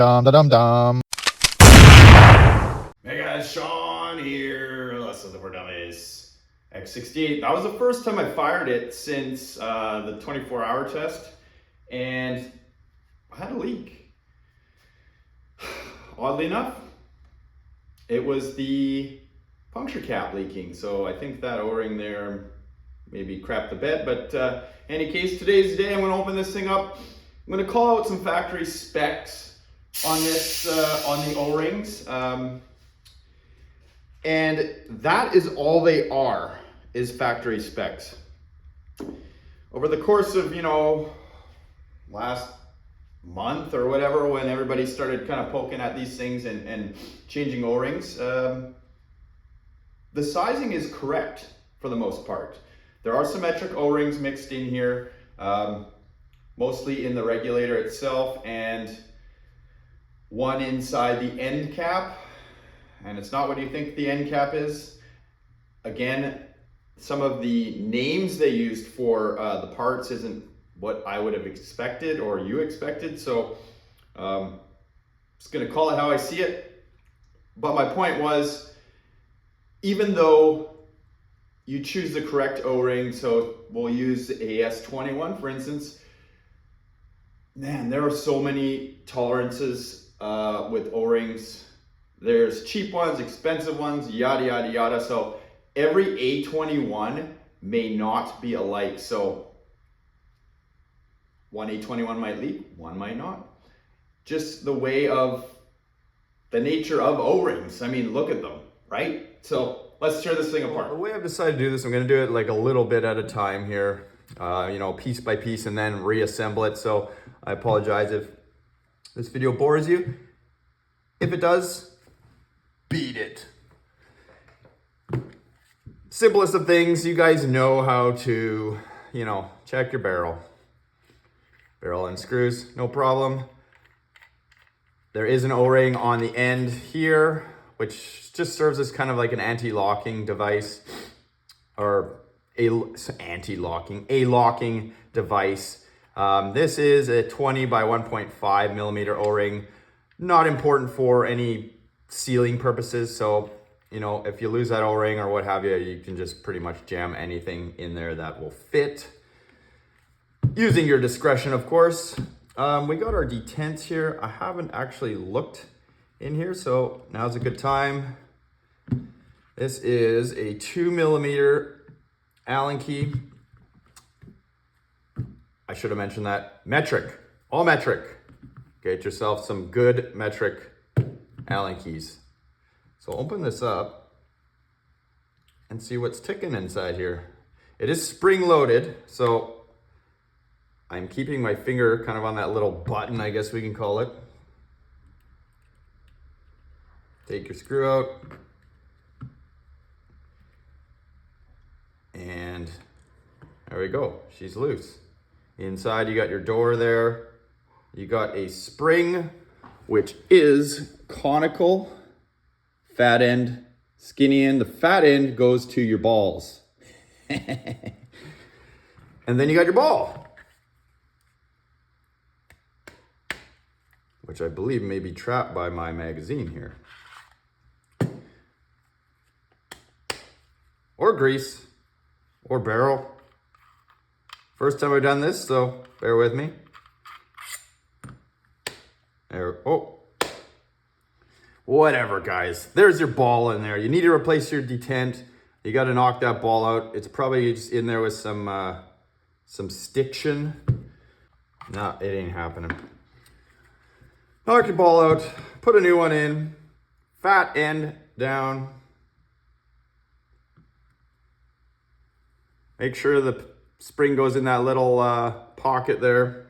Dum da dum dum. Hey guys, Sean here. Let's see the word is X68. That was the first time I fired it since the 24-hour test, and I had a leak. Oddly enough, it was the puncture cap leaking. So I think that O-ring there maybe crapped the bed. But in any case, today's the day. I'm going to open this thing up. I'm going to call out some factory specs on this, on the O-rings. And that is all they are, is factory specs. Over the course of, last month or whatever, when everybody started kind of poking at these things and changing O-rings, the sizing is correct for the most part. There are symmetric O-rings mixed in here, mostly in the regulator itself, and one inside the end cap. And it's not what you think the end cap is. Again, some of the names they used for the parts isn't what I would have expected or you expected. So just gonna call it how I see it. But my point was, even though you choose the correct O-ring, so we'll use a S21 for instance, man, there are so many tolerances with O-rings. There's cheap ones, expensive ones, yada, yada, yada. So every A21 may not be alike. So one A21 might leak, one might not. Just the way of the nature of O-rings. I mean, look at them, right? So let's tear this thing apart. The way I've decided to do this, I'm going to do it like a little bit at a time here, piece by piece, and then reassemble it. So I apologize if this video bores you. If it does, beat it. Simplest of things, you guys know how to, check your barrel. Barrel and screws, no problem. There is an O-ring on the end here, which just serves as kind of like an anti-locking device, or a locking device. This is a 20 by 1.5 millimeter O-ring. Not important for any sealing purposes. So, if you lose that O-ring or what have you, you can just pretty much jam anything in there that will fit. Using your discretion, of course. We got our Detent here. I haven't actually looked in here, so now's a good time. This is a 2 millimeter Allen key. I should have mentioned that. Metric, all metric. Get yourself some good metric Allen keys. So open this up and see what's ticking inside here. It is spring loaded, so I'm keeping my finger kind of on that little button, I guess we can call it. Take your screw out. And there we go, she's loose. Inside you got your door there. You got a spring, which is conical, fat end, skinny end. The fat end goes to your balls. And then you got your ball, which I believe may be trapped by my magazine here. Or grease, or barrel. First time I've done this, so bear with me. There, oh. Whatever, guys. There's your ball in there. You need to replace your detent. You got to knock that ball out. It's probably just in there with some stiction. Nah, it ain't happening. Knock your ball out. Put a new one in. Fat end down. Make sure the spring goes in that little pocket there.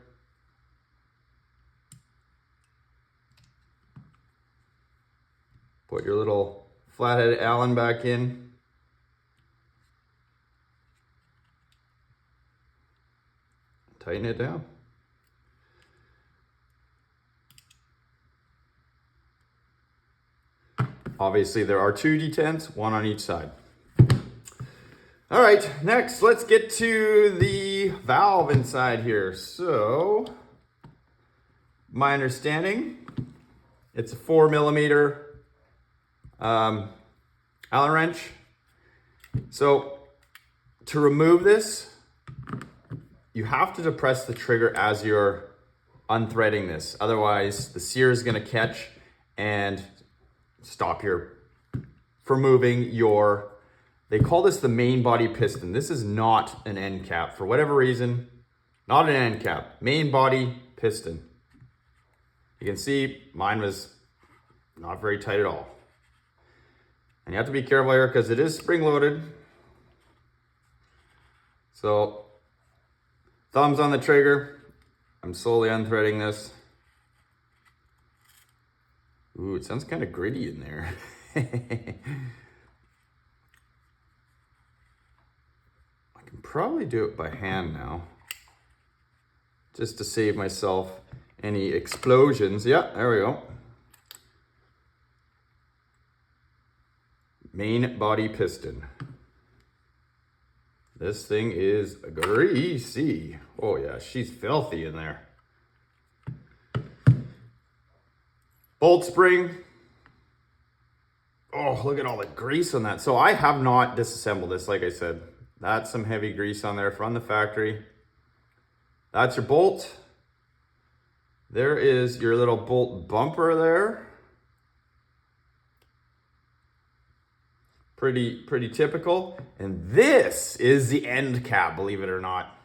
Put your little flathead Allen back in. Tighten it down. Obviously there are two detents, one on each side. All right, next let's get to the valve inside here. So, my understanding, It's a 4mm Allen wrench. So to remove this, you have to depress the trigger as you're unthreading this. Otherwise, the sear is going to catch and stop from moving your, they call this the main body piston. This is not an end cap. For whatever reason, not an end cap. Main body piston. You can see mine was not very tight at all. And you have to be careful here because it is spring loaded. So, thumbs on the trigger. I'm slowly unthreading this. Ooh, it sounds kind of gritty in there. I can probably do it by hand now, just to save myself any explosions. Yeah, there we go. Main body piston. This thing is greasy. Oh yeah, she's filthy in there. Bolt spring. Oh, look at all the grease on that. So I have not disassembled this, like I said. That's some heavy grease on there from the factory. That's your bolt. There is your little bolt bumper there. Pretty typical. And this is the end cap, believe it or not.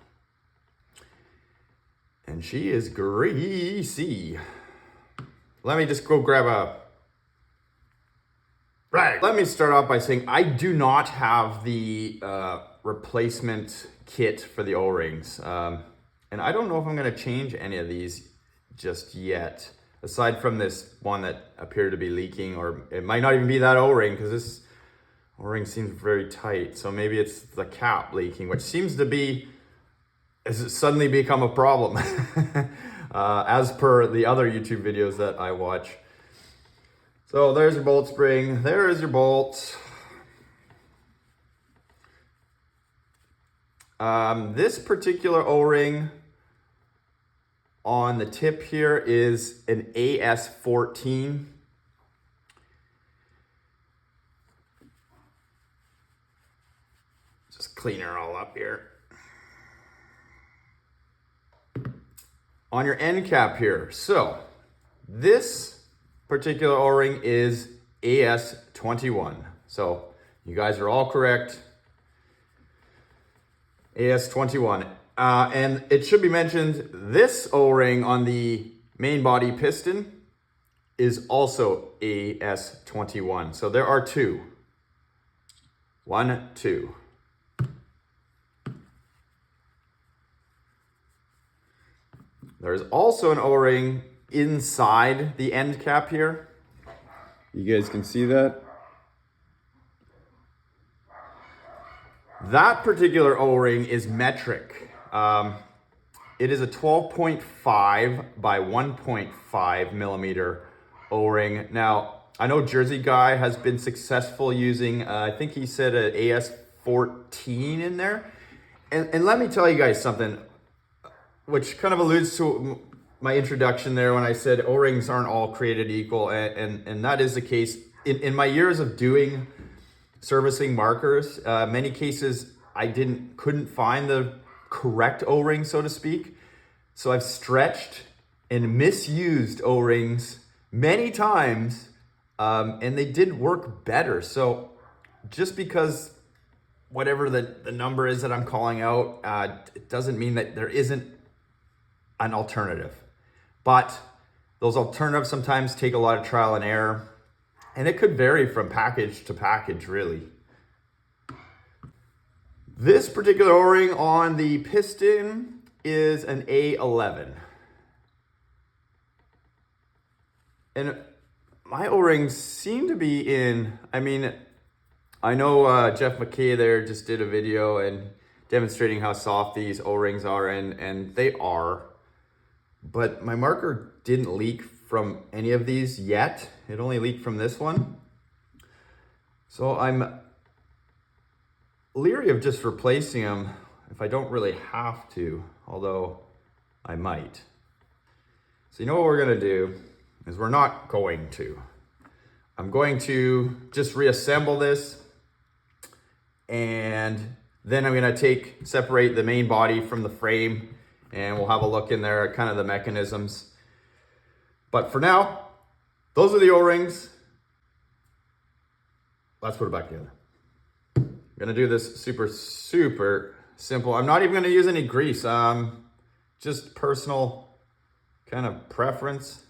And she is greasy. Let me just go grab a... Right, let me start off by saying I do not have the replacement kit for the O-rings. And I don't know if I'm gonna change any of these just yet. Aside from this one that appeared to be leaking, or it might not even be that O-ring because this O-ring seems very tight. So maybe it's the cap leaking, which seems to be, has it suddenly become a problem as per the other YouTube videos that I watch. So there's your bolt spring, there is your bolt. This particular O-ring on the tip here is an AS14. Just clean her all up here. On your end cap here, so this particular O-ring is AS21. So you guys are all correct. AS21. And it should be mentioned, this O-ring on the main body piston is also AS21. So there are two. 1, 2. There's also an O-ring inside the end cap here. You guys can see that. That particular O-ring is metric. It is a 12.5 by 1.5 millimeter O-ring. Now, I know Jersey Guy has been successful using, I think he said an AS14 in there. And let me tell you guys something, which kind of alludes to my introduction there when I said O-rings aren't all created equal, and that is the case. In my years of doing servicing markers, many cases I couldn't find the correct O-ring, so to speak. So I've stretched and misused O-rings many times, and they did work better. So just because whatever the number is that I'm calling out, it doesn't mean that there isn't an alternative. But those alternatives sometimes take a lot of trial and error, and it could vary from package to package, really. This particular O-ring on the piston is an A11. And my O-rings seem to be in, I mean, I know Jeff McKay there just did a video and demonstrating how soft these O-rings are, and they are. But my marker didn't leak from any of these yet. It only leaked from this one. So I'm leery of just replacing them if I don't really have to, although I might. So you know what we're gonna do? is we're not going to. I'm going to just reassemble this, and then I'm gonna separate the main body from the frame, and we'll have a look in there at kind of the mechanisms. But for now, those are the O-rings. Let's put it back together. I'm gonna do this super simple. I'm not even gonna use any grease. Just personal kind of preference.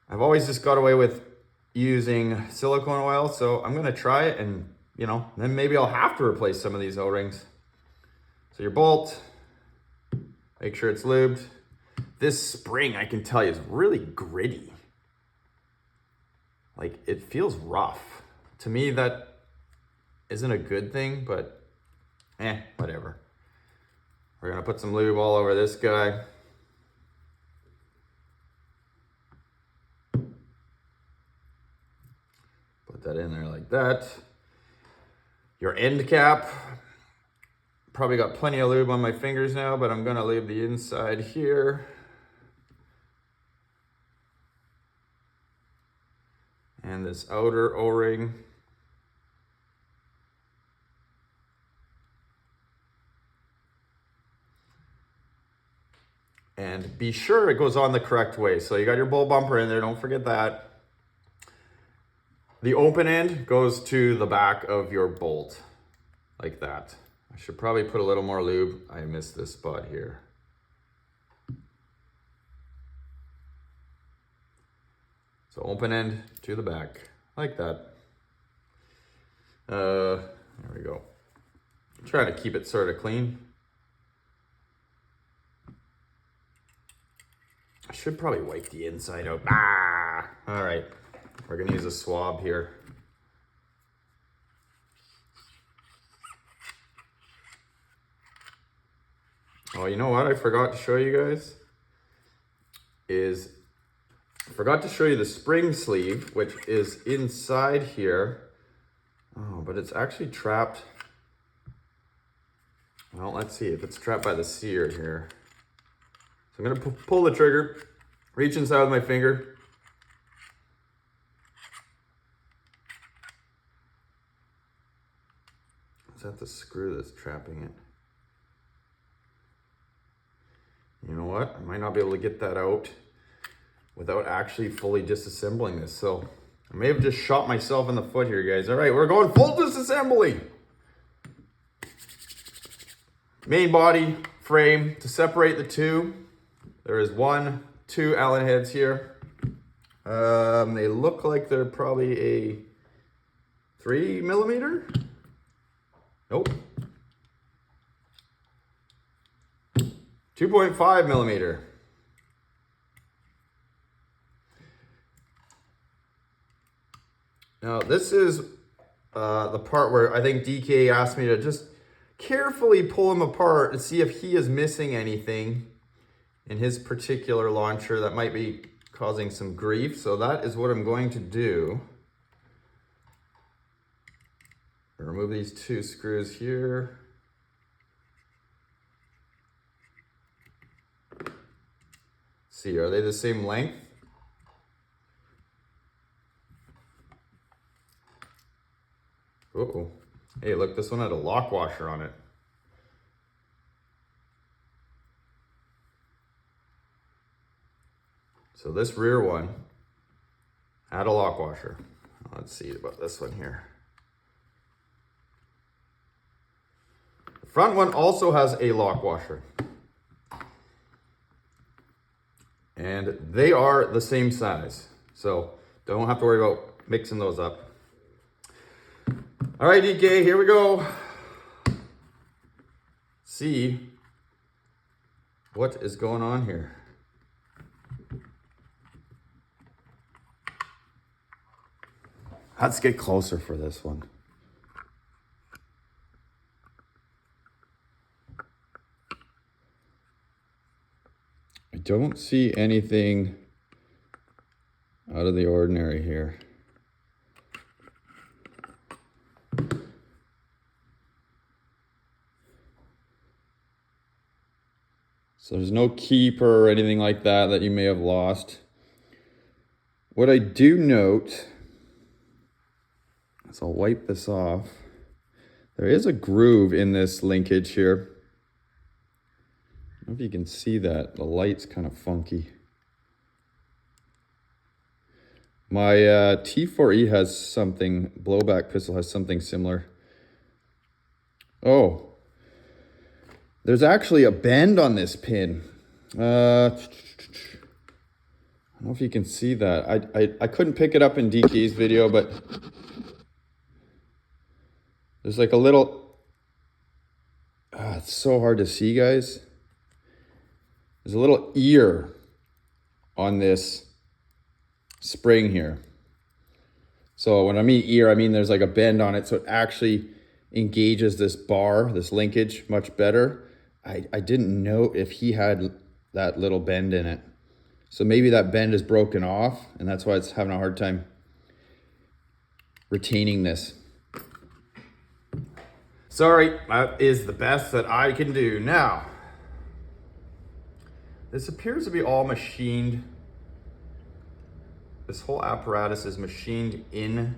I've always just got away with using silicone oil, so I'm gonna try it, and then maybe I'll have to replace some of these O-rings. So your bolt, make sure it's lubed. This spring, I can tell you, is really gritty. Like, it feels rough. To me, that isn't a good thing, but whatever. We're gonna put some lube all over this guy. Put that in there like that. Your end cap, probably got plenty of lube on my fingers now, but I'm gonna lube the inside here. And this outer O-ring. And be sure it goes on the correct way. So you got your bull bumper in there, don't forget that. The open end goes to the back of your bolt, like that. I should probably put a little more lube. I missed this spot here. So open end to the back, like that. There we go. I'm trying to keep it sort of clean. I should probably wipe the inside out. All right, we're gonna use a swab here. Oh, you know what I forgot to show you guys? I forgot to show you the spring sleeve, which is inside here. Oh, but it's actually trapped. Well, let's see if it's trapped by the sear here. So I'm gonna pull the trigger, reach inside with my finger. Is that the screw that's trapping it? You know what? I might not be able to get that out without actually fully disassembling this. So I may have just shot myself in the foot here, guys. All right, we're going full disassembly. Main body, frame, to separate the two. There is 2 Allen heads here. They look like they're probably a 3mm. Nope. 2.5mm. Now this is the part where I think DK asked me to just carefully pull him apart and see if he is missing anything in his particular launcher that might be causing some grief. So that is what I'm going to do. Remove these 2 screws here. See, are they the same length? Uh-oh. Hey, look, this one had a lock washer on it. So this rear one had a lock washer. Let's see about this one here. The front one also has a lock washer. And they are the same size. So don't have to worry about mixing those up. All right, DK, here we go. See what is going on here. Let's get closer for this one. I don't see anything out of the ordinary here. So there's no keeper or anything like that that you may have lost. What I do note, so I'll wipe this off. There is a groove in this linkage here. I don't know if you can see that. The light's kind of funky. My T4E has something, blowback pistol has something similar. Oh, there's actually a bend on this pin. I don't know if you can see that. I couldn't pick it up in DK's video, but there's like a little, it's so hard to see, guys. There's a little ear on this spring here. So when I mean ear, I mean there's like a bend on it, so it actually engages this bar, this linkage, much better. I didn't know if he had that little bend in it. So maybe that bend is broken off, and that's why it's having a hard time retaining this. Sorry, that is the best that I can do. Now, this appears to be all machined. This whole apparatus is machined in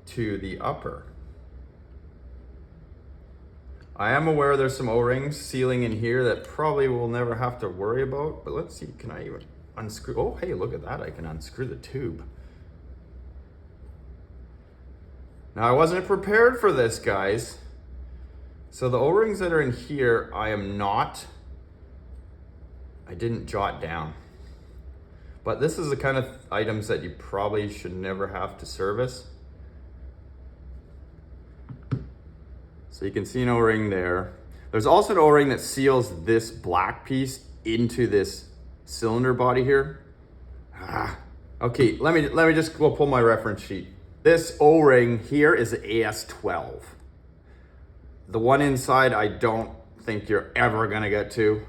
to the upper. I am aware there's some O-rings sealing in here that probably we'll never have to worry about, but let's see, can I even unscrew? Oh, hey, look at that, I can unscrew the tube. Now, I wasn't prepared for this, guys. So the O-rings that are in here, I didn't jot down. But this is the kind of items that you probably should never have to service. So you can see an O-ring there. There's also an O-ring that seals this black piece into this cylinder body here. Okay, let me just go pull my reference sheet. This O-ring here is AS12. The one inside, I don't think you're ever gonna get to.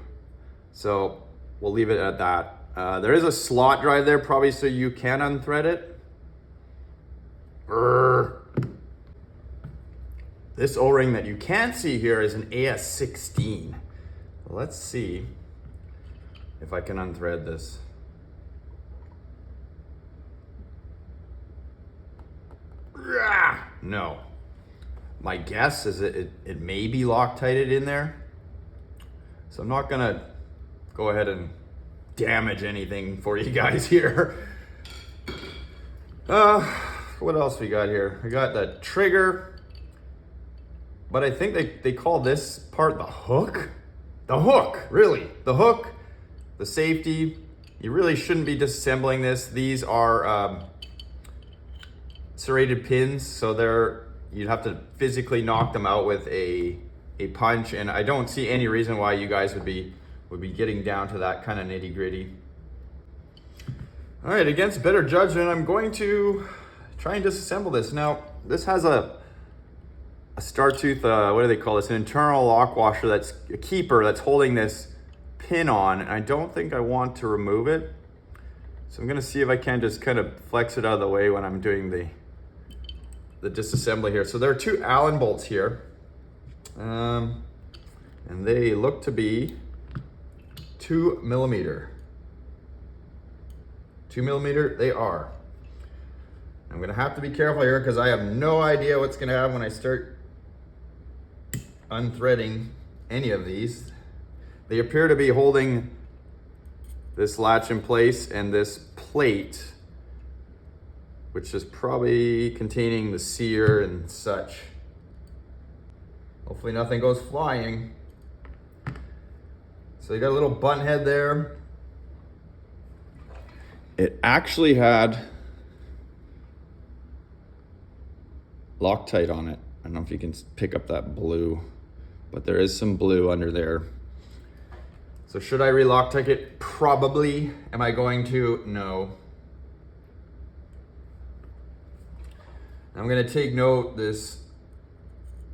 So we'll leave it at that. There is a slot drive there, probably so you can unthread it. This O-ring that you can't see here is an AS16. Let's see if I can unthread this. No. My guess is it may be Loctited in there. So I'm not gonna go ahead and damage anything for you guys here. What else we got here? We got the trigger. But I think they call this part the hook. The hook, really. The hook, the safety. You really shouldn't be disassembling this. These are serrated pins, so you'd have to physically knock them out with a punch, and I don't see any reason why you guys would be getting down to that kind of nitty gritty. All right, against better judgment, I'm going to try and disassemble this. Now, this has a star tooth, what do they call this? An internal lock washer that's a keeper that's holding this pin on, and I don't think I want to remove it. So I'm gonna see if I can just kind of flex it out of the way when I'm doing the disassembly here. So there are two Allen bolts here, and they look to be 2 millimeter. 2 millimeter, they are. I'm gonna have to be careful here because I have no idea what's gonna happen when I start unthreading any of these. They appear to be holding this latch in place and this plate, which is probably containing the sear and such. Hopefully nothing goes flying. So you got a little button head there. It actually had Loctite on it. I don't know if you can pick up that blue, but there is some blue under there. So should I re-Loctite it? Probably. Am I going to? No. I'm gonna take note, this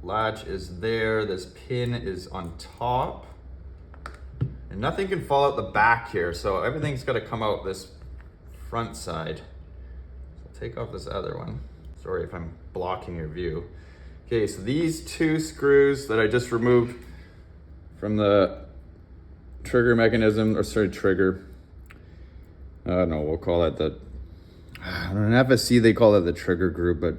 latch is there, this pin is on top, and nothing can fall out the back here, so everything's gotta come out this front side. So I'll take off this other one. Sorry if I'm blocking your view. Okay, so these two screws that I just removed from the trigger mechanism, or sorry, trigger, I don't know, we'll call that the, on an FSC they call it the trigger group, but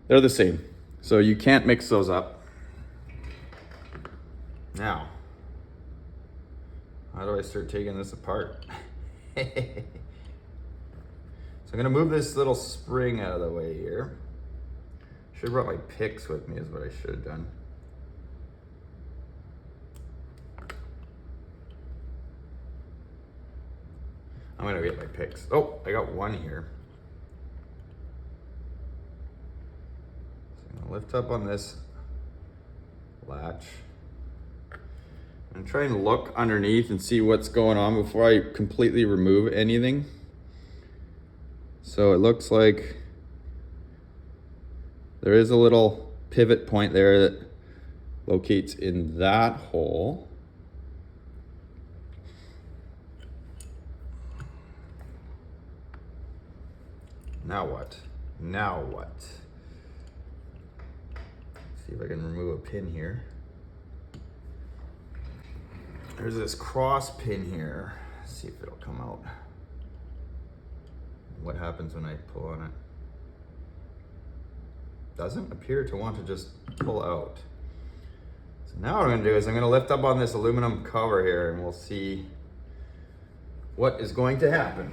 they're the same. So you can't mix those up. Now, how do I start taking this apart? So I'm gonna move this little spring out of the way here. Should have brought my picks with me is what I should have done. I'm gonna get my picks. Oh, I got one here. So I'm gonna lift up on this latch. I'm trying to look underneath and see what's going on before I completely remove anything. So it looks like there is a little pivot point there that locates in that hole. Now what? Now what? See if I can remove a pin here. There's this cross pin here. Let's see if it'll come out. What happens when I pull on it? Doesn't appear to want to just pull out. So now what I'm gonna do is I'm gonna lift up on this aluminum cover here and we'll see what is going to happen.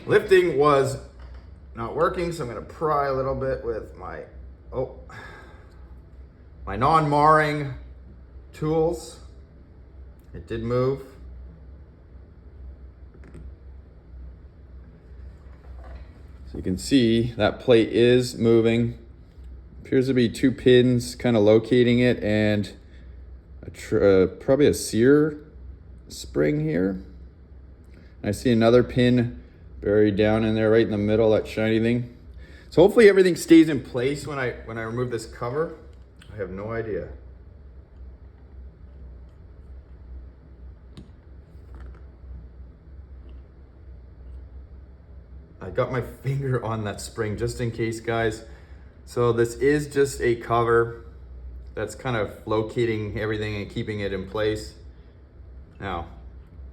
Lifting was not working, so I'm gonna pry a little bit with my non-marring tools. It did move. So you can see that plate is moving. Appears to be two pins kind of locating it and probably a sear spring here. I see another pin buried down in there right in the middle, that shiny thing. So hopefully everything stays in place when I remove this cover. I have no idea. I got my finger on that spring just in case, guys. So this is just a cover that's kind of locating everything and keeping it in place. Now,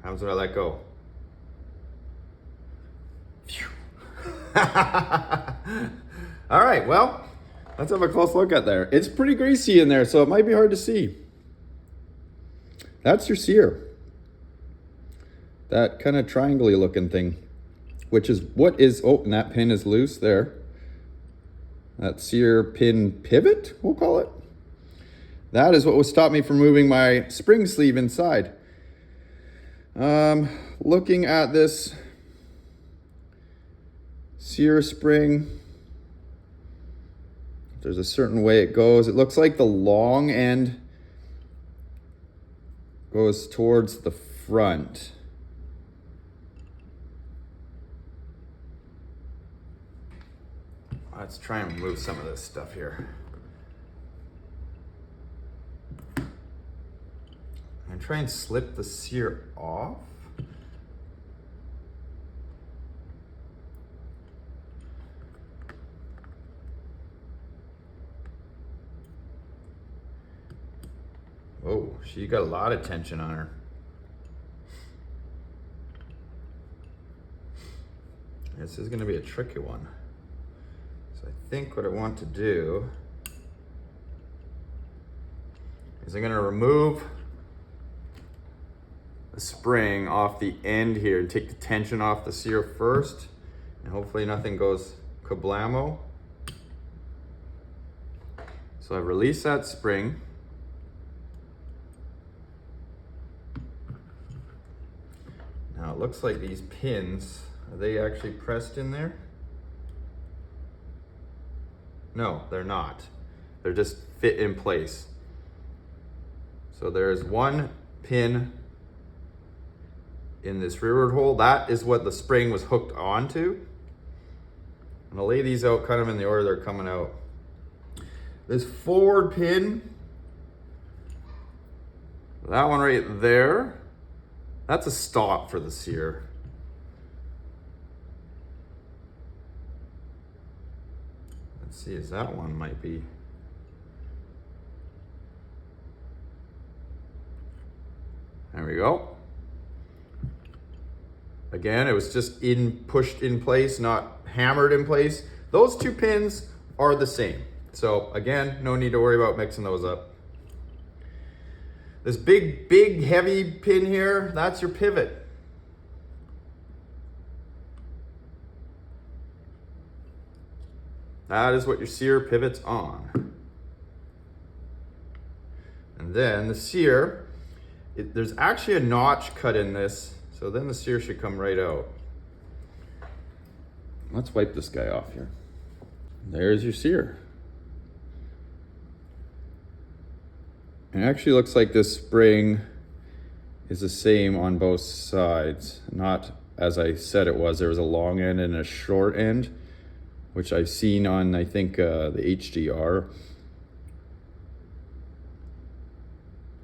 what happens when I let go? All right, well, let's have a close look at there. It's pretty greasy in there, so it might be hard to see. That's your sear. That kind of triangle-y looking thing, which is what is, oh, and that pin is loose there. That sear pin pivot, we'll call it. That is what will stop me from moving my spring sleeve inside. Looking at this sear spring, there's a certain way it goes. It looks like the long end goes towards the front. Let's try and remove some of this stuff here. And try and slip the sear off. Oh, she got a lot of tension on her. This is gonna be a tricky one. So I think what I want to do is I'm gonna remove the spring off the end here and take the tension off the sear first, and hopefully nothing goes kablamo. So I release that spring. Now it looks like these pins, are they actually pressed in there? No, they're not. They're just fit in place. So there's one pin in this rearward hole. That is what the spring was hooked onto. I'm gonna lay these out kind of in the order they're coming out. This forward pin, that one right there, that's a stop for the sear. Let's see, as that one might be. There we go. Again, it was just pushed in place, not hammered in place. Those two pins are the same. So again, no need to worry about mixing those up. This big, heavy pin here, that's your pivot. That is what your sear pivot's on. And then the sear, there's actually a notch cut in this, so then the sear should come right out. Let's wipe this guy off here. There's your sear. It actually looks like this spring is the same on both sides. Not as I said it was. There was a long end and a short end, which I've seen on, I think, the HDR.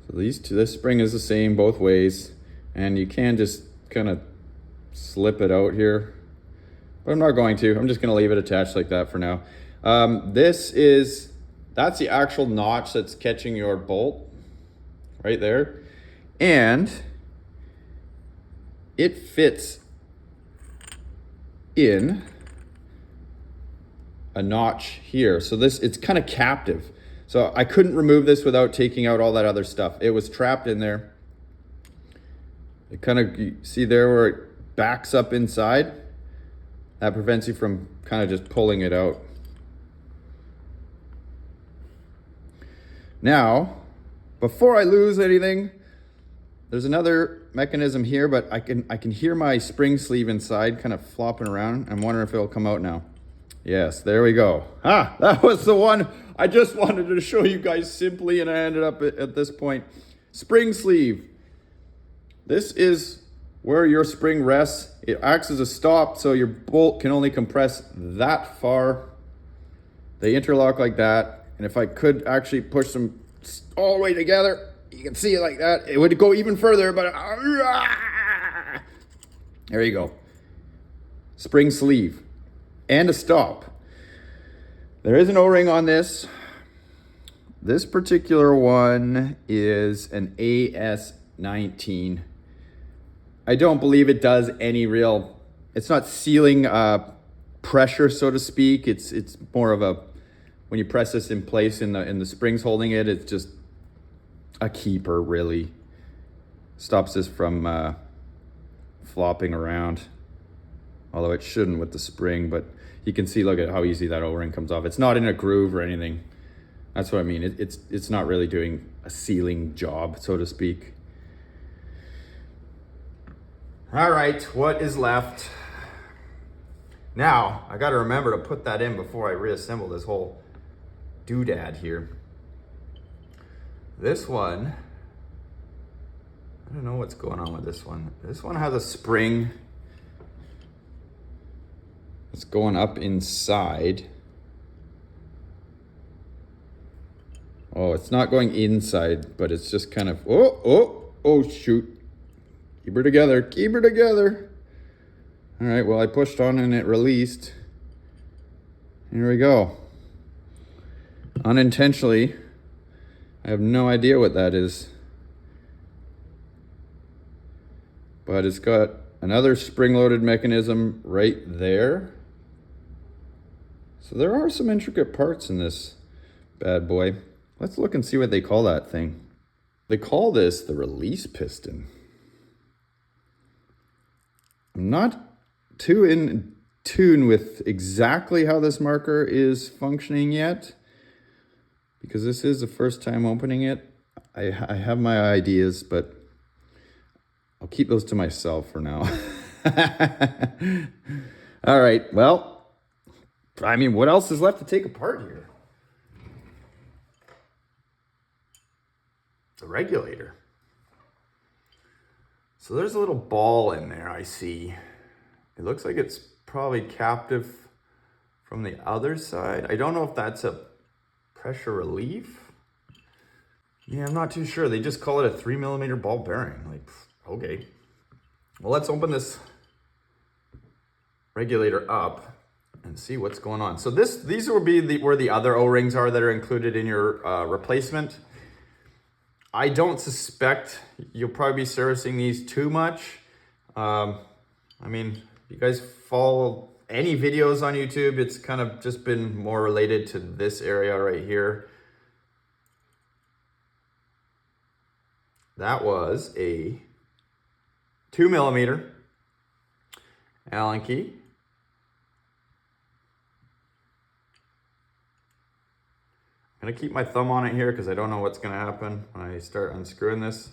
So this spring is the same both ways, and you can just kind of slip it out here. But I'm not going to. I'm just going to leave it attached like that for now. That's the actual notch that's catching your bolt right there. And it fits in a notch here. So it's kind of captive. So I couldn't remove this without taking out all that other stuff. It was trapped in there. It kind of, you see there where it backs up inside? That prevents you from kind of just pulling it out. Now, before I lose anything, there's another mechanism here, but I can hear my spring sleeve inside kind of flopping around. I'm wondering if it'll come out now. Yes, there we go. Ah, that was the one I just wanted to show you guys simply, and I ended up at this point. Spring sleeve. This is where your spring rests. It acts as a stop, so your bolt can only compress that far. They interlock like that. And if I could actually push them all the way together, you can see it like that. It would go even further, but there you go. Spring sleeve and a stop. There is an O-ring on this. This particular one is an AS19. I don't believe it does any real, it's not sealing pressure, so to speak. It's more of a, when you press this in place in the springs holding it, it's just a keeper, really. Stops this from flopping around. Although it shouldn't with the spring, but you can see, look at how easy that O-ring comes off. It's not in a groove or anything. That's what I mean. It's not really doing a sealing job, so to speak. All right, what is left? Now, I gotta remember to put that in before I reassemble this whole doodad here. This one, I don't know what's going on with this one. This one has a spring. It's going up inside. Oh, it's not going inside, but it's just kind of, oh, shoot. Keep her together, keep her together. All right, well, I pushed on and it released. Here we go. Unintentionally, I have no idea what that is. But it's got another spring-loaded mechanism right there. So there are some intricate parts in this bad boy. Let's look and see what they call that thing. They call this the release piston. I'm not too in tune with exactly how this marker is functioning yet, because this is the first time opening it. I have my ideas, but I'll keep those to myself for now. All right, well, I mean, what else is left to take apart here? The regulator. So there's a little ball in there, I see. It looks like it's probably captive from the other side. I don't know if that's a pressure relief. Yeah, I'm not too sure. They just call it a 3mm ball bearing. Like, okay. Well, let's open this regulator up and see what's going on. So these will be where the other O-rings are that are included in your replacement. I don't suspect you'll probably be servicing these too much. I mean, if you guys follow any videos on YouTube, it's kind of just been more related to this area right here. That was a 2mm Allen key. I'm gonna keep my thumb on it here because I don't know what's gonna happen when I start unscrewing this.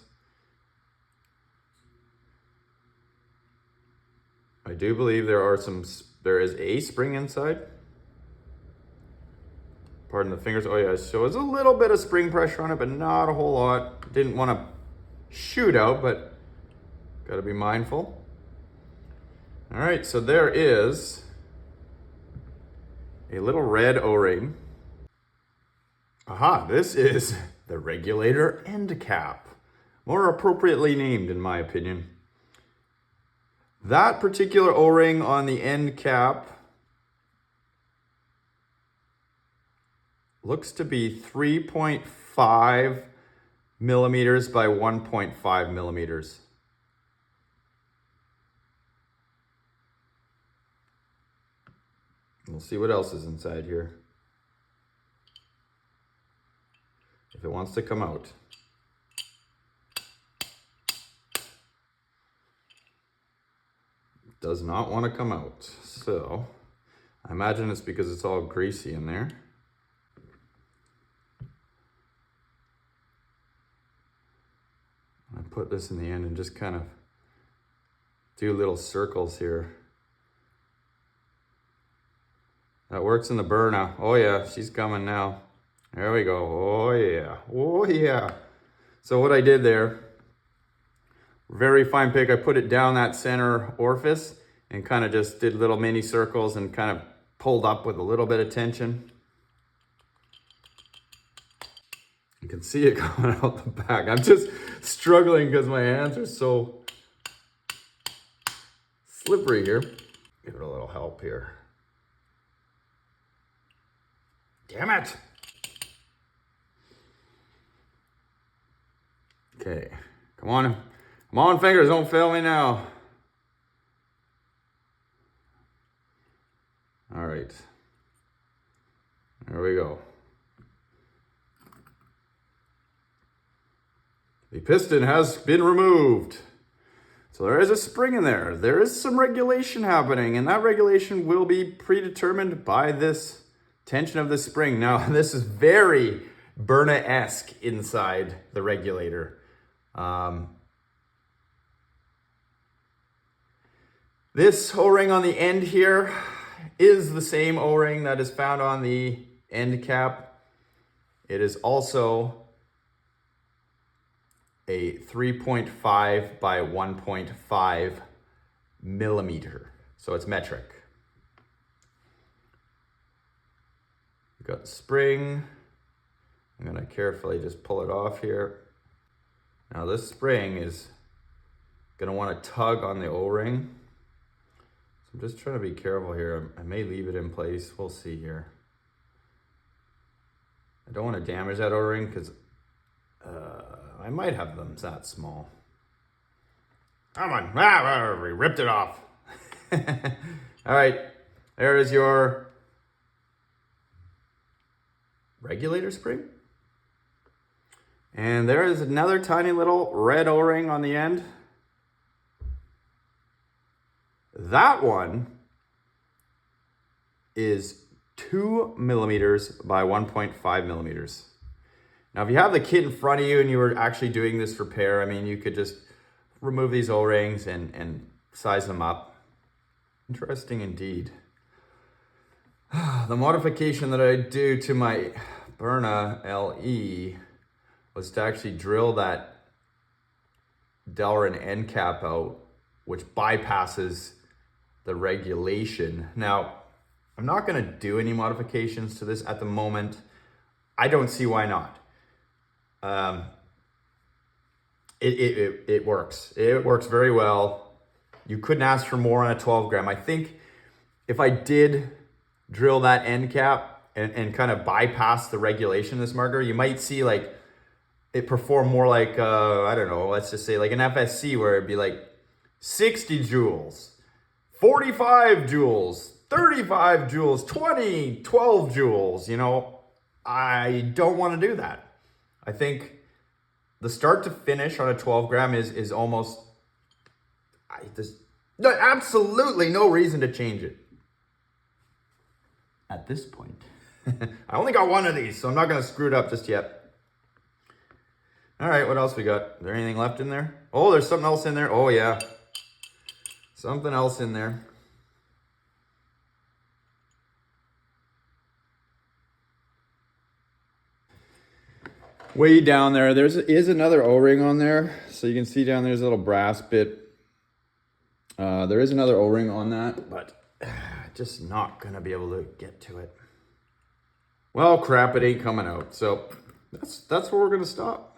I do believe there is a spring inside. Pardon the fingers. Oh yeah, so there's a little bit of spring pressure on it, but not a whole lot. Didn't want to shoot out, but got to be mindful. All right, so there is a little red O-ring. Aha, this is the regulator end cap. More appropriately named, in my opinion. That particular O-ring on the end cap looks to be 3.5 millimeters by 1.5 millimeters. We'll see what else is inside here, if it wants to come out. It does not want to come out, so I imagine it's because it's all greasy in there. I put this in the end and just kind of do little circles here. That works in the burr now. Oh yeah, she's coming now. There we go. Oh yeah. Oh yeah. So what I did there, very fine pick, I put it down that center orifice and kind of just did little mini circles and kind of pulled up with a little bit of tension. You can see it coming out the back. I'm just struggling because my hands are so slippery here. Give it a little help here. Damn it. Okay, come on fingers, don't fail me now. All right, there we go. The piston has been removed. So there is a spring in there. There is some regulation happening, and that regulation will be predetermined by this tension of the spring. Now, this is very Berna-esque inside the regulator. This O-ring on the end here is the same O-ring that is found on the end cap. It is also a 3.5 by 1.5 millimeter. So it's metric. We've got the spring. I'm gonna carefully just pull it off here. Now this spring is gonna wanna tug on the O-ring. So I'm just trying to be careful here. I may leave it in place, we'll see here. I don't wanna damage that O-ring because I might have them that small. Come on, we ripped it off. All right, there is your regulator spring. And there is another tiny little red O-ring on the end. That one is 2 millimeters by 1.5 millimeters. Now, if you have the kit in front of you and you were actually doing this repair, I mean, you could just remove these O-rings and size them up. Interesting indeed. The modification that I do to my Berna LE was to actually drill that Delrin end cap out, which bypasses the regulation. Now, I'm not gonna do any modifications to this at the moment. I don't see why not. It works. It works very well. You couldn't ask for more on a 12 gram. I think if I did drill that end cap and kind of bypass the regulation of this marker, you might see like it perform more like, I don't know, let's just say like an FSC where it'd be like 60 joules. 45 joules, 35 joules, 20, 12 joules. You know, I don't want to do that. I think the start to finish on a 12 gram is almost, there's absolutely no reason to change it at this point. I only got one of these, so I'm not going to screw it up just yet. All right, what else we got? Is there anything left in there? Oh, there's something else in there. Oh, yeah. Something else in there. Way down there, is another O-ring on there. So you can see down there's a little brass bit. There is another O-ring on that, but just not gonna be able to get to it. Well, crap, it ain't coming out. So that's where we're gonna stop.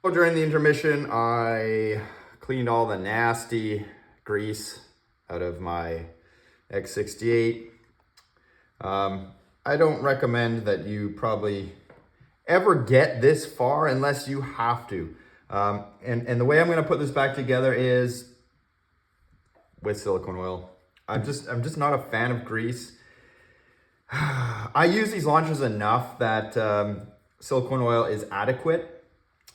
So during the intermission, I cleaned all the nasty grease out of my X68. I don't recommend that you probably ever get this far unless you have to. And the way I'm gonna put this back together is with silicone oil. I'm just not a fan of grease. I use these launchers enough that silicone oil is adequate,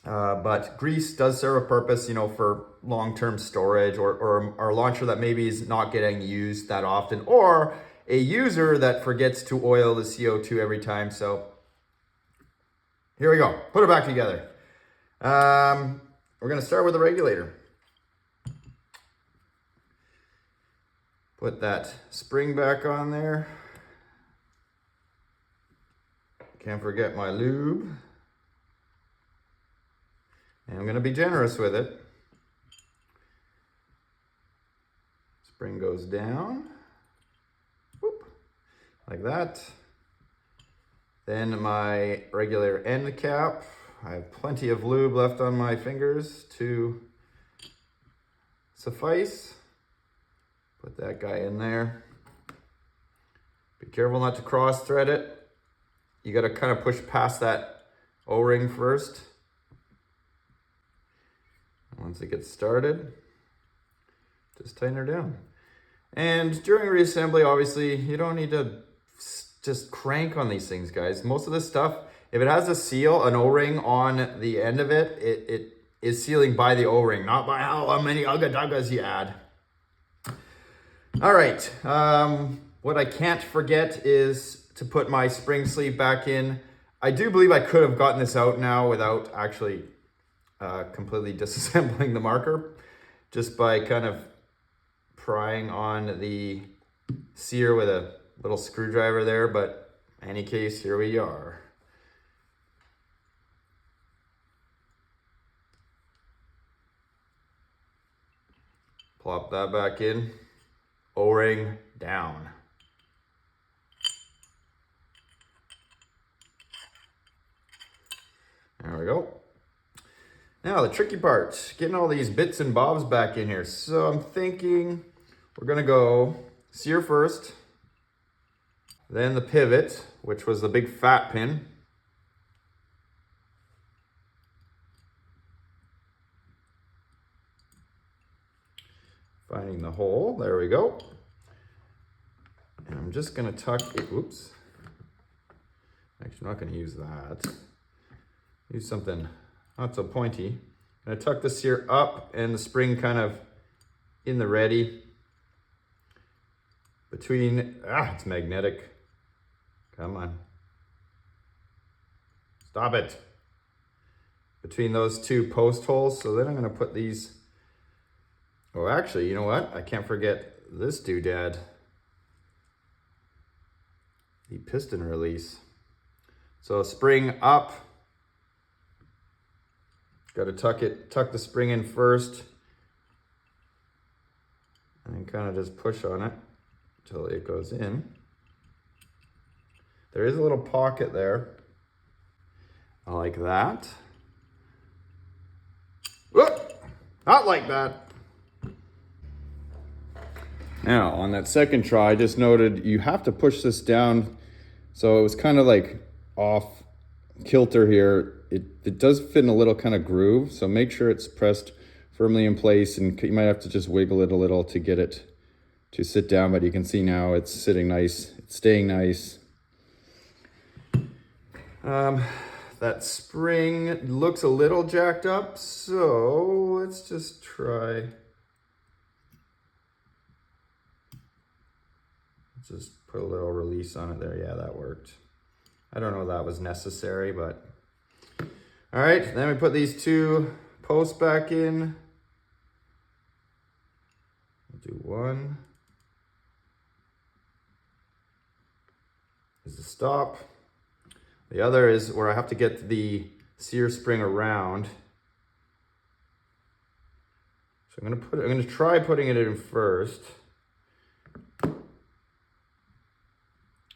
but grease does serve a purpose, you know, for long-term storage or a launcher that maybe is not getting used that often, or a user that forgets to oil the CO2 every time. So here we go, put it back together. We're gonna start with the regulator. Put that spring back on there. Can't forget my lube. And I'm gonna be generous with it. Spring goes down. Whoop, like that. Then my regulator end cap. I have plenty of lube left on my fingers to suffice. Put that guy in there. Be careful not to cross thread it. You got to kind of push past that O-ring first. Once it gets started, just tighten her down. And during reassembly, obviously, you don't need to just crank on these things, guys. Most of this stuff, if it has a seal, an O-ring on the end of it, it is sealing by the O-ring, not by how many ugga-duggas you add. All right, what I can't forget is to put my spring sleeve back in. I do believe I could have gotten this out now without actually completely disassembling the marker, just by kind of prying on the sear with a little screwdriver there, but in any case, here we are. Plop that back in, O-ring down. There we go. Now the tricky part, getting all these bits and bobs back in here. So I'm thinking we're gonna go sear first, then the pivot, which was the big fat pin. Finding the hole, there we go. And I'm just gonna tuck it, oops. Actually, not gonna use that. Use something not so pointy. I'm gonna tuck the sear up and the spring kind of in the ready. Between, it's magnetic. Come on. Stop it. Between those two post holes. So then I'm gonna put these, oh, actually, you know what? I can't forget this doodad. The piston release. So spring up. Got to tuck the spring in first. And then kind of just push on it until it goes in. There is a little pocket there. I like that. Whoop! Not like that. Now, on that second try, I just noted you have to push this down. So it was kind of like off kilter here. It does fit in a little kind of groove. So make sure it's pressed firmly in place, and you might have to just wiggle it a little to get it to sit down, but you can see now it's sitting nice, it's staying nice. That spring looks a little jacked up, so let's just try. Just put a little release on it there. Yeah, that worked. I don't know if that was necessary, but all right. Then we put these two posts back in. We'll do one. Is the stop. The other is where I have to get the sear spring around. So I'm gonna try putting it in first.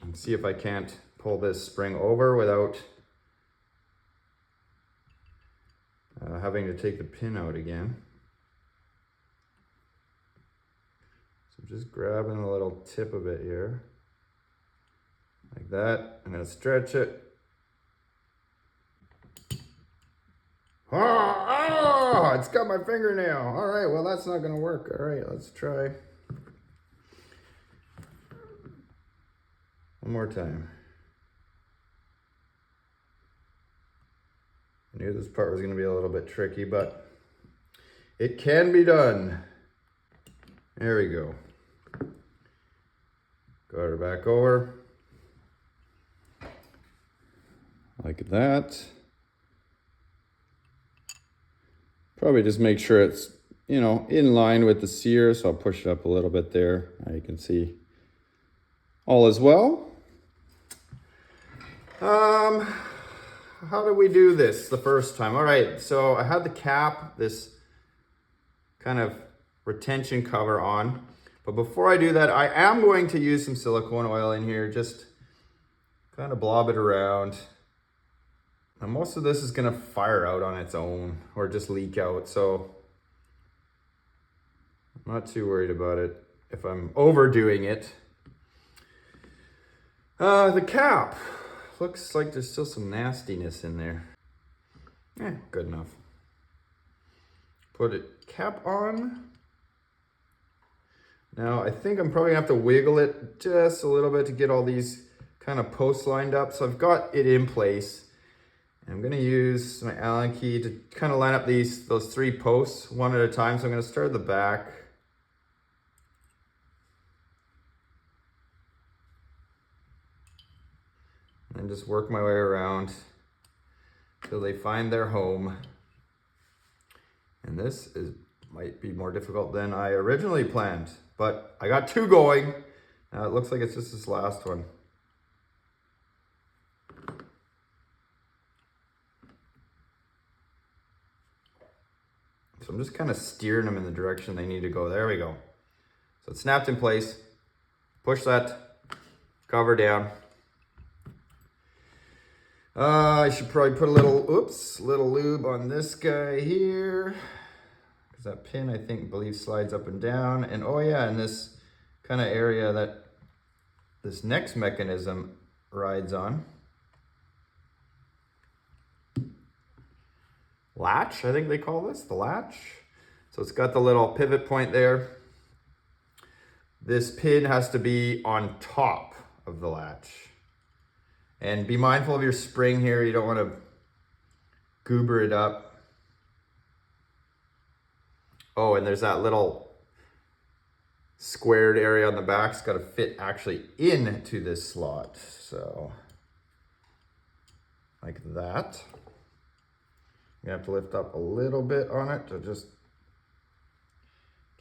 And see if I can't pull this spring over without having to take the pin out again. So I'm just grabbing a little tip of it here. Like that. I'm gonna stretch it. Oh, it's got my fingernail. All right, well, that's not gonna work. All right, let's try one more time. I knew this part was gonna be a little bit tricky, but it can be done. There we go. Got her back over. Like that. Probably just make sure it's, you know, in line with the sear. So I'll push it up a little bit there. Now you can see all is well. How did we do this the first time? All right, so I had the cap, this kind of retention cover on. But before I do that, I am going to use some silicone oil in here, just kind of blob it around. Now most of this is gonna fire out on its own or just leak out, so I'm not too worried about it if I'm overdoing it. The cap, looks like there's still some nastiness in there. Good enough. Put it cap on. Now I think I'm probably gonna have to wiggle it just a little bit to get all these kind of posts lined up. So I've got it in place. I'm gonna use my Allen key to kind of line up those three posts one at a time. So I'm gonna start at the back. And just work my way around till they find their home. And this might be more difficult than I originally planned, but I got two going. Now it looks like it's just this last one. So I'm just kind of steering them in the direction they need to go. There we go. So it's snapped in place. Push that cover down. I should probably put a little lube on this guy here. Because that pin, I believe slides up and down. And oh yeah, in this kind of area that this next mechanism rides on. Latch, I think they call this, the latch. So it's got the little pivot point there. This pin has to be on top of the latch. And be mindful of your spring here. You don't want to goober it up. Oh, and there's that little squared area on the back. It's got to fit actually into this slot. So, like that. You have to lift up a little bit on it to just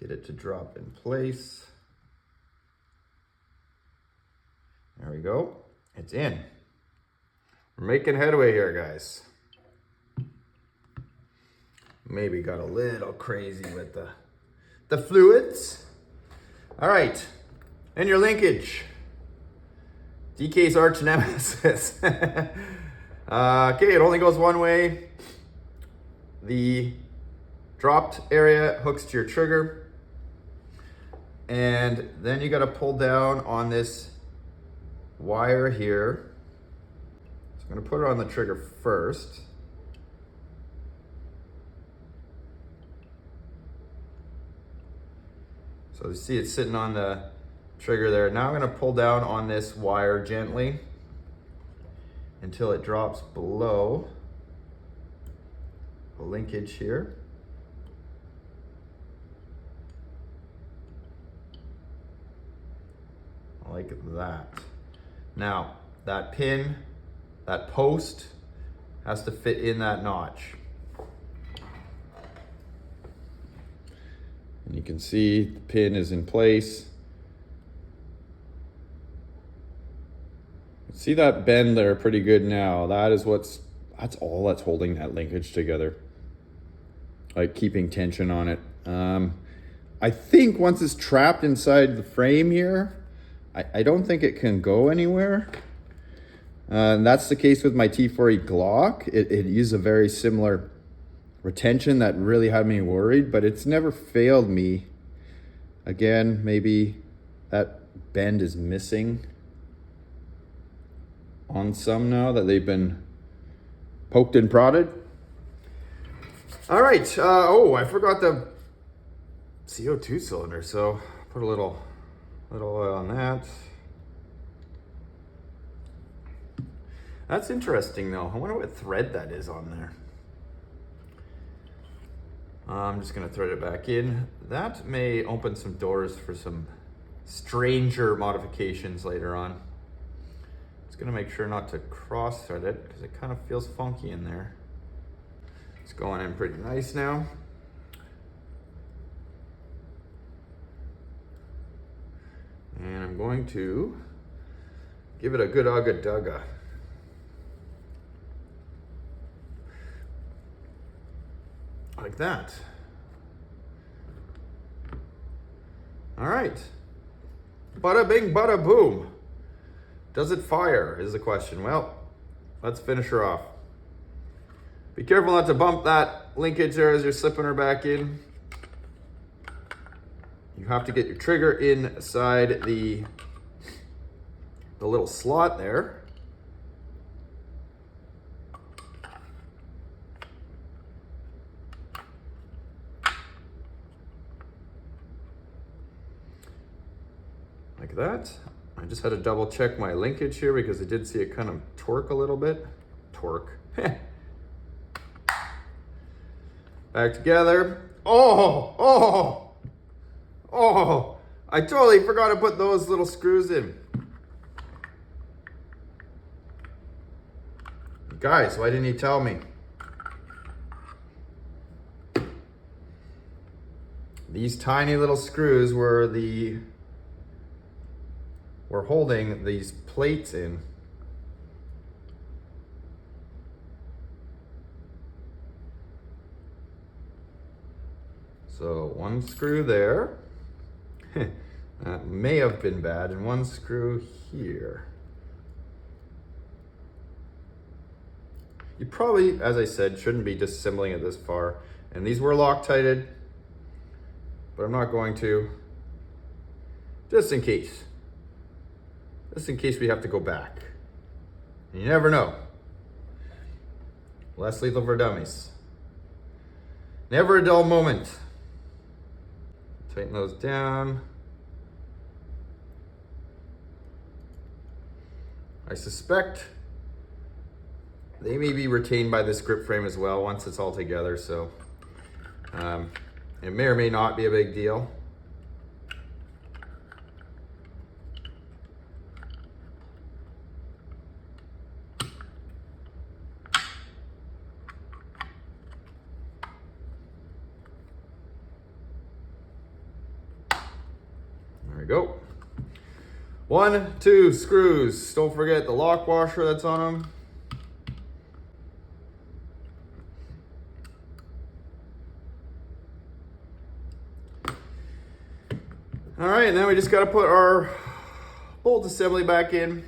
get it to drop in place. There we go. It's in. We're making headway here, guys. Maybe got a little crazy with the fluids. All right, and your linkage. DK's arch nemesis. Okay, it only goes one way. The dropped area hooks to your trigger. And then you gotta pull down on this wire here. So I'm gonna put it on the trigger first. So you see it's sitting on the trigger there. Now I'm gonna pull down on this wire gently until it drops below the linkage here. Like that. Now, that pin, that post has to fit in that notch. And you can see the pin is in place. See that bend there pretty good now. That's all that's holding that linkage together. Like keeping tension on it. I think once it's trapped inside the frame here, I don't think it can go anywhere. And that's the case with my T4E Glock. It used a very similar retention that really had me worried, but it's never failed me. Again, maybe that bend is missing on some now that they've been poked and prodded. All right, oh, I forgot the CO2 cylinder, so put a little oil on that. That's interesting though. I wonder what thread that is on there. I'm just gonna thread it back in. That may open some doors for some stranger modifications later on. Just gonna make sure not to cross thread it because it kind of feels funky in there. It's going in pretty nice now. And I'm going to give it a good ugga-dugga. Like that. All right. Bada bing, bada boom. Does it fire is the question. Well, let's finish her off. Be careful not to bump that linkage there as you're slipping her back in. You have to get your trigger inside the little slot there. Like that. I just had to double check my linkage here because I did see it kind of torque a little bit. Torque. Back together. Oh! I totally forgot to put those little screws in. Guys, why didn't you tell me? These tiny little screws were holding these plates in. So one screw there. That may have been bad, and one screw here. You probably, as I said, shouldn't be disassembling it this far. And these were Loctited, but I'm not going to, just in case. Just in case we have to go back. You never know. Less lethal for dummies. Never a dull moment. Tighten those down. I suspect they may be retained by this grip frame as well once it's all together, so it may or may not be a big deal. There we go. 1, 2 screws. Don't forget the lock washer that's on them. All right, and then we just got to put our bolt assembly back in.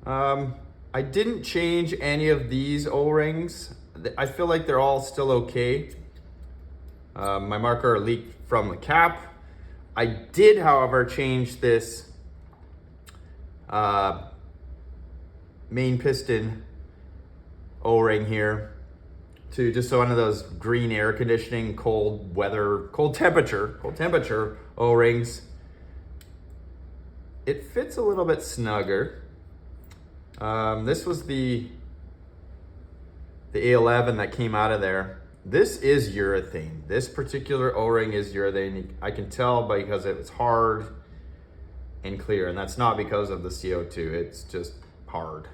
I didn't change any of these O-rings. I feel like they're all still okay. My marker leaked from the cap. I did, however, change this main piston O-ring here to just one of those green air conditioning, cold temperature O-rings. It fits a little bit snugger. This was the A11 that came out of there. This is urethane. This particular O-ring is urethane. I can tell because it's hard and clear, and that's not because of the CO2. It's just hard.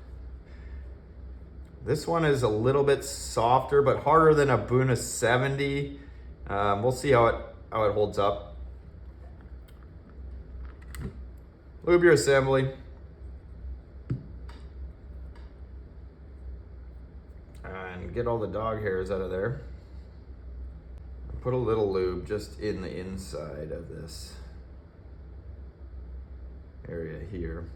This one is a little bit softer, but harder than a Buna 70. We'll see how it holds up. Lube your assembly. And get all the dog hairs out of there. Put a little lube just in the inside of this area here.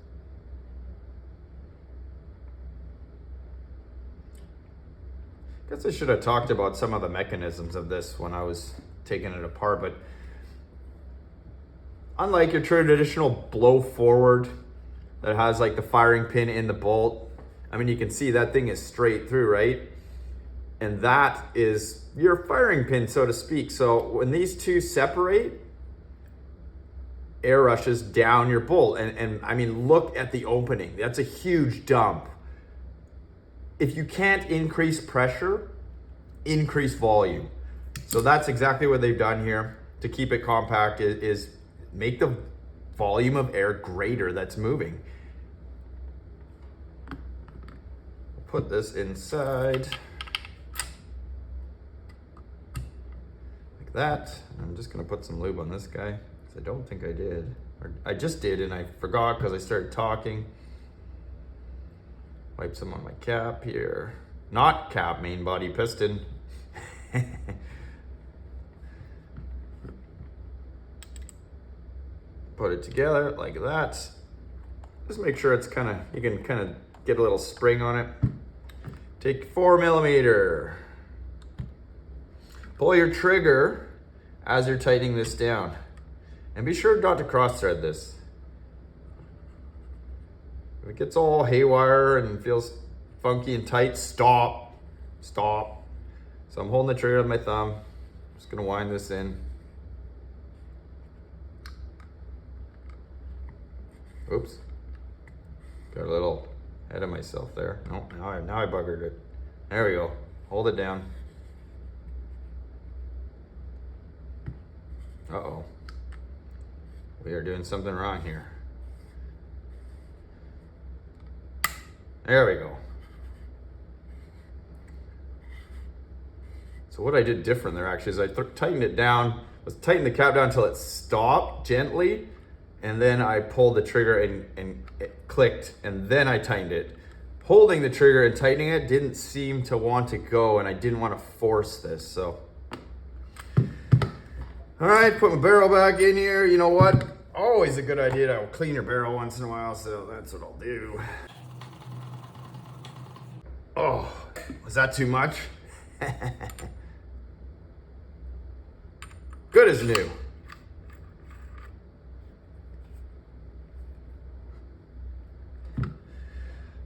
Guess I should have talked about some of the mechanisms of this when I was taking it apart, but unlike your traditional blow forward that has like the firing pin in the bolt, I mean, you can see that thing is straight through, right? And that is your firing pin, so to speak. So when these two separate, air rushes down your bolt. And I mean, look at the opening. That's a huge dump. If you can't increase pressure, increase volume. So that's exactly what they've done here to keep it compact is make the volume of air greater that's moving. Put this inside like that. I'm just gonna put some lube on this guy because I don't think I did. Or I just did and I forgot because I started talking. Wipe some on my cap here. Not cap, main body piston. Put it together like that. Just make sure it's you can kind of get a little spring on it. Take 4mm. Pull your trigger as you're tightening this down. And be sure not to cross thread this. If it gets all haywire and feels funky and tight, stop. So I'm holding the trigger with my thumb. Just gonna wind this in. Oops. Got a little ahead of myself there. Nope, now I buggered it. There we go. Hold it down. Uh-oh. We are doing something wrong here. There we go. So what I did different there actually is I tightened it down, tightened the cap down until it stopped gently, and then I pulled the trigger and it clicked, and then I tightened it. Holding the trigger and tightening it didn't seem to want to go, and I didn't want to force this, so. All right, put my barrel back in here. You know what? Always a good idea to clean your barrel once in a while, so that's what I'll do. Oh, was that too much? Good as new.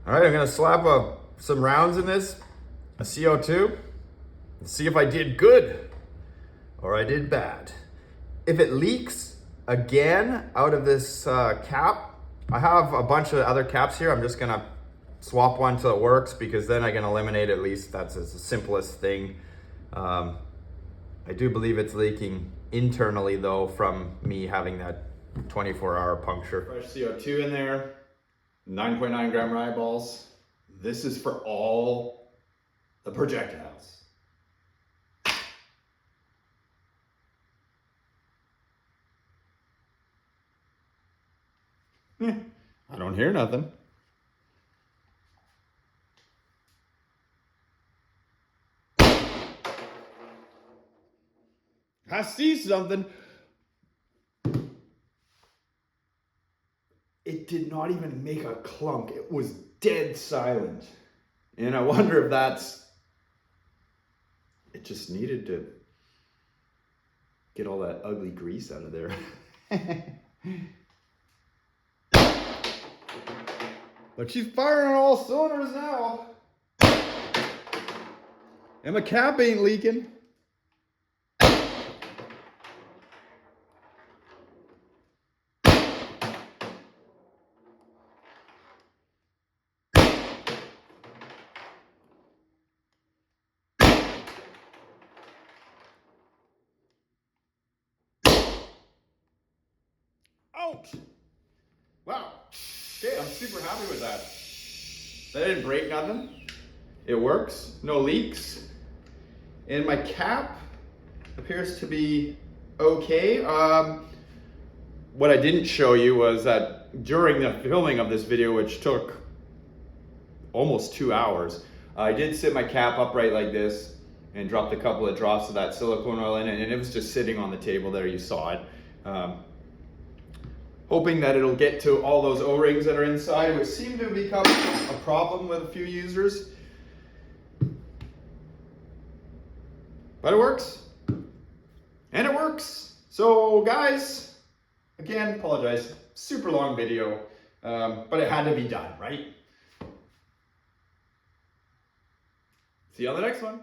All right, I'm gonna slap some rounds in this, a CO2, and see if I did good or I did bad. If it leaks again out of this cap, I have a bunch of other caps here. I'm just gonna swap one till it works because then I can eliminate at least that's the simplest thing. I do believe it's leaking internally though from me having that 24-hour puncture. Fresh CO2 in there, 9.9 gram rye balls. This is for all the projectiles. I don't hear nothing. I see something. It did not even make a clunk. It was dead silent. And I wonder if it just needed to get all that ugly grease out of there. But she's firing on all cylinders now. And my cap ain't leaking. Ouch! Wow. Okay, I'm super happy with that. That didn't break nothing. It works, no leaks. And my cap appears to be okay. What I didn't show you was that during the filming of this video, which took almost 2 hours, I did sit my cap upright like this and dropped a couple of drops of that silicone oil in it, and it was just sitting on the table there, you saw it. Hoping that it'll get to all those O-rings that are inside, which seem to become a problem with a few users. But it works. And it works. So guys, again, apologize. Super long video, but it had to be done, right? See you on the next one.